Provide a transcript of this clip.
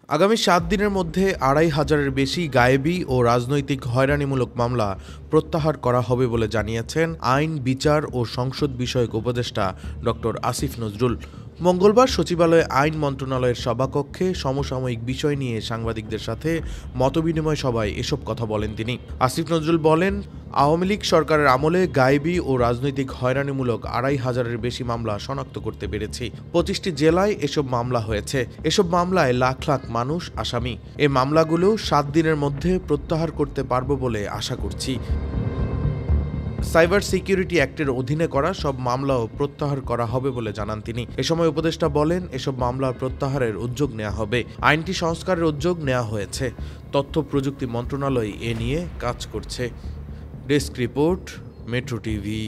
আগামী ৭ দিনের মধ্যে ২,৫০০-এর বেশি গায়েবী ও রাজনৈতিক হয়রানিমূলক মামলা প্রত্যাহার করা হবে বলে জানিয়েছেন আইন, বিচার ও সংসদ বিষয়ক উপদেষ্টা ড. আসিফ নজরুল। মঙ্গলবার সচিবালয়ে আইন মন্ত্রণালয়ের সভাকক্ষে সমসাময়িক বিষয় নিয়ে সাংবাদিকদের সাথে মতবিনিময় সভায় এসব কথা বলেন তিনি। আসিফ নজরুল বলেন, আওয়ামী লীগ সরকারের আমলে গায়েবী ও রাজনৈতিক হয়রানিমূলক ২,৫০০-এর বেশি মামলা শনাক্ত করতে পেরেছি। ২৫টি জেলায় এসব মামলা হয়েছে। এসব মামলায় লাখ লাখ মানুষ আসামি। এই মামলাগুলো ৭ দিনের মধ্যে প্রত্যাহার করতে পারব বলে আশা করছি। সাইবার সিকিউরিটি অ্যাক্টের অধীনে করা সব মামলাও প্রত্যাহার করা হবে বলে জানান তিনি। এ সময় উপদেষ্টা বলেন, এসব মামলার প্রত্যাহারের উদ্যোগ নেওয়া হবে। আইনটি সংস্কারের উদ্যোগ নেওয়া হয়েছে। তথ্য প্রযুক্তি মন্ত্রণালয় এ নিয়ে কাজ করছে। Desk report, metro TV.